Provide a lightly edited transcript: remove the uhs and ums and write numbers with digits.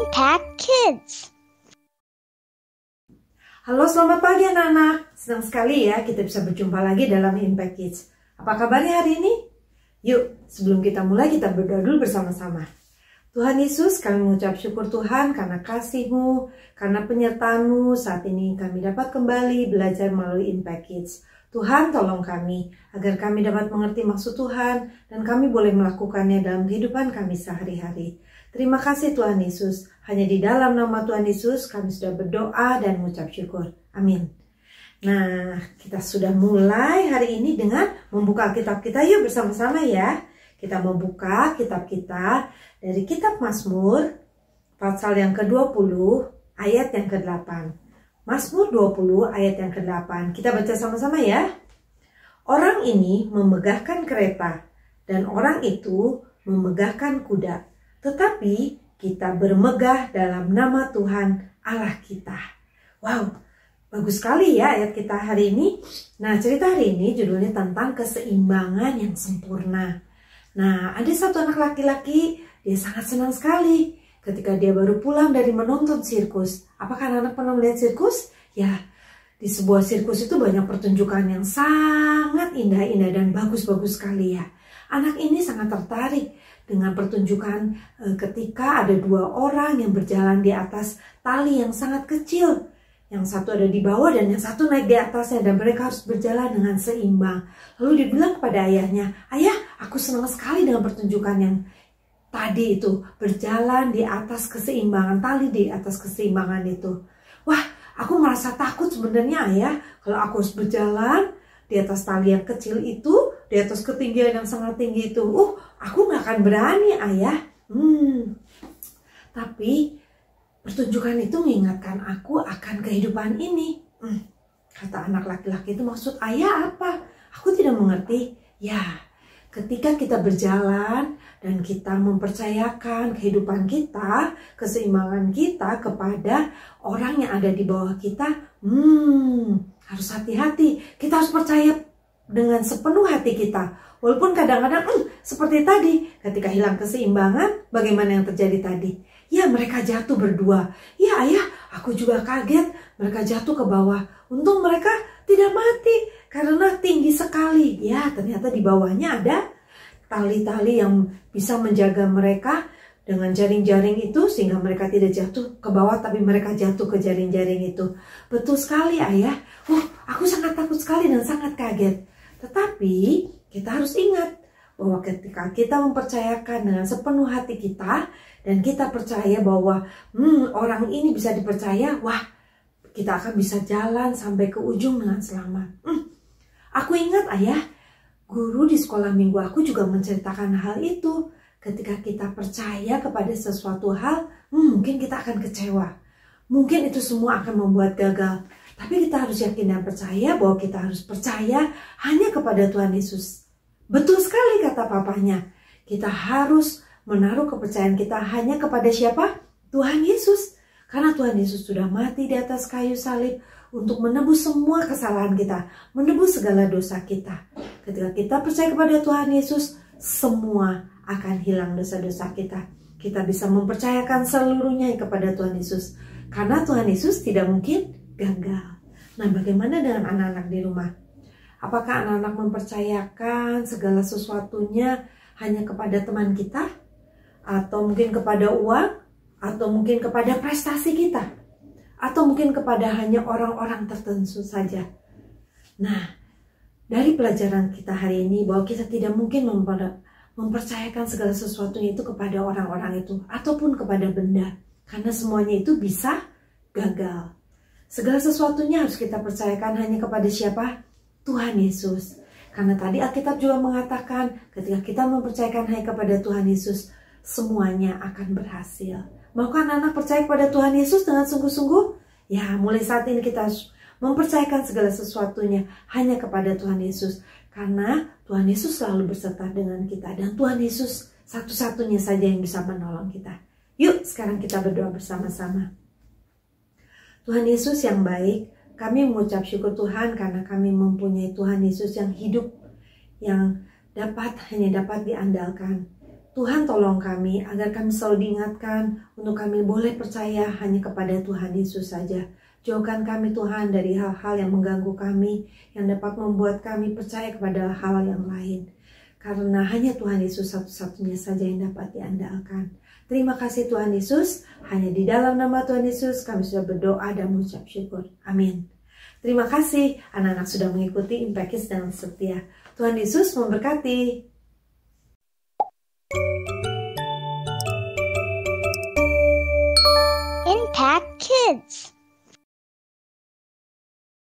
Impact Kids. Halo, selamat pagi anak-anak. Senang sekali ya kita bisa berjumpa lagi dalam Impact Kids. Apa kabarnya hari ini? Yuk, sebelum kita mulai kita berdoa dulu bersama-sama. Tuhan Yesus, kami mengucap syukur Tuhan karena kasih-Mu, karena penyertaan-Mu. Saat ini kami dapat kembali belajar melalui Impact Kids. Tuhan tolong kami agar kami dapat mengerti maksud Tuhan dan kami boleh melakukannya dalam kehidupan kami sehari-hari. Terima kasih Tuhan Yesus. Hanya di dalam nama Tuhan Yesus kami sudah berdoa dan mengucap syukur. Amin. Nah, kita sudah mulai hari ini dengan membuka kitab kita. Yuk bersama-sama ya. Kita membuka kitab kita dari kitab Mazmur pasal yang ke-20 ayat yang ke-8. Mazmur 20 ayat yang ke-8. Kita baca sama-sama ya. Orang ini memegahkan kereta dan orang itu memegahkan kuda. Tetapi kita bermegah dalam nama Tuhan Allah kita. Wow, bagus sekali ya ayat kita hari ini. Nah, cerita hari ini judulnya tentang keseimbangan yang sempurna. Nah, ada satu anak laki-laki, dia sangat senang sekali ketika dia baru pulang dari menonton sirkus. Apakah anak-anak pernah melihat sirkus? Ya, di sebuah sirkus itu banyak pertunjukan yang sangat indah-indah dan bagus-bagus sekali ya. Anak ini sangat tertarik dengan pertunjukan ketika ada dua orang yang berjalan di atas tali yang sangat kecil. Yang satu ada di bawah dan yang satu naik di atasnya dan mereka harus berjalan dengan seimbang. Lalu dibilang kepada ayahnya, "Ayah, aku senang sekali dengan pertunjukan yang tadi itu. Berjalan di atas keseimbangan, tali di atas keseimbangan itu. Wah, aku merasa takut sebenarnya ayah kalau aku harus berjalan di atas tali yang kecil itu, di atas ketinggian yang sangat tinggi itu. Aku gak akan berani ayah." Tapi pertunjukan itu mengingatkan aku akan kehidupan ini. Kata anak laki-laki itu, "Maksud ayah apa? Aku tidak mengerti." Ya, ketika kita berjalan dan kita mempercayakan kehidupan kita, keseimbangan kita kepada orang yang ada di bawah kita, harus hati-hati. Kita harus percaya dengan sepenuh hati kita. Walaupun kadang-kadang seperti tadi, ketika hilang keseimbangan, bagaimana yang terjadi tadi? Ya, mereka jatuh berdua. Ya ayah, aku juga kaget. Mereka jatuh ke bawah. Untung mereka tidak mati karena tinggi sekali. Ya, ternyata di bawahnya ada tali-tali yang bisa menjaga mereka dengan jaring-jaring itu sehingga mereka tidak jatuh ke bawah tapi mereka jatuh ke jaring-jaring itu. Betul sekali ayah. Aku sangat takut sekali dan sangat kaget. Tetapi kita harus ingat bahwa ketika kita mempercayakan dengan sepenuh hati kita dan kita percaya bahwa orang ini bisa dipercaya, kita akan bisa jalan sampai ke ujung dengan selamat. Aku ingat ayah, guru di sekolah minggu aku juga menceritakan hal itu. Ketika kita percaya kepada sesuatu hal, mungkin kita akan kecewa. Mungkin itu semua akan membuat gagal. Tapi kita harus yakin dan percaya bahwa kita harus percaya hanya kepada Tuhan Yesus. Betul sekali kata papanya. Kita harus menaruh kepercayaan kita hanya kepada siapa? Tuhan Yesus. Karena Tuhan Yesus sudah mati di atas kayu salib untuk menebus semua kesalahan kita, menebus segala dosa kita. Ketika kita percaya kepada Tuhan Yesus, semua akan hilang dosa-dosa kita. Kita bisa mempercayakan seluruhnya kepada Tuhan Yesus. Karena Tuhan Yesus tidak mungkin gagal. Nah, bagaimana dengan anak-anak di rumah? Apakah anak-anak mempercayakan segala sesuatunya hanya kepada teman kita? Atau mungkin kepada uang? Atau mungkin kepada prestasi kita? Atau mungkin kepada hanya orang-orang tertentu saja? Nah, dari pelajaran kita hari ini bahwa kita tidak mungkin mempercayakan segala sesuatunya itu kepada orang-orang itu. Ataupun kepada benda. Karena semuanya itu bisa gagal. Segala sesuatunya harus kita percayakan hanya kepada siapa? Tuhan Yesus. Karena tadi Alkitab juga mengatakan ketika kita mempercayakan hanya kepada Tuhan Yesus, semuanya akan berhasil. Maukah anak-anak percaya kepada Tuhan Yesus dengan sungguh-sungguh? Ya, mulai saat ini kita harus mempercayakan segala sesuatunya hanya kepada Tuhan Yesus. Karena Tuhan Yesus selalu berserta dengan kita. Dan Tuhan Yesus satu-satunya saja yang bisa menolong kita. Yuk, sekarang kita berdoa bersama-sama. Tuhan Yesus yang baik, kami mengucap syukur Tuhan karena kami mempunyai Tuhan Yesus yang hidup, yang hanya dapat diandalkan. Tuhan tolong kami agar kami selalu diingatkan untuk kami boleh percaya hanya kepada Tuhan Yesus saja. Jauhkan kami Tuhan dari hal-hal yang mengganggu kami, yang dapat membuat kami percaya kepada hal yang lain. Karena hanya Tuhan Yesus satu-satunya saja yang dapat diandalkan. Terima kasih Tuhan Yesus, hanya di dalam nama Tuhan Yesus kami sudah berdoa dan mengucap syukur. Amin. Terima kasih anak-anak sudah mengikuti Impact Kids dengan setia. Tuhan Yesus memberkati. Impact Kids.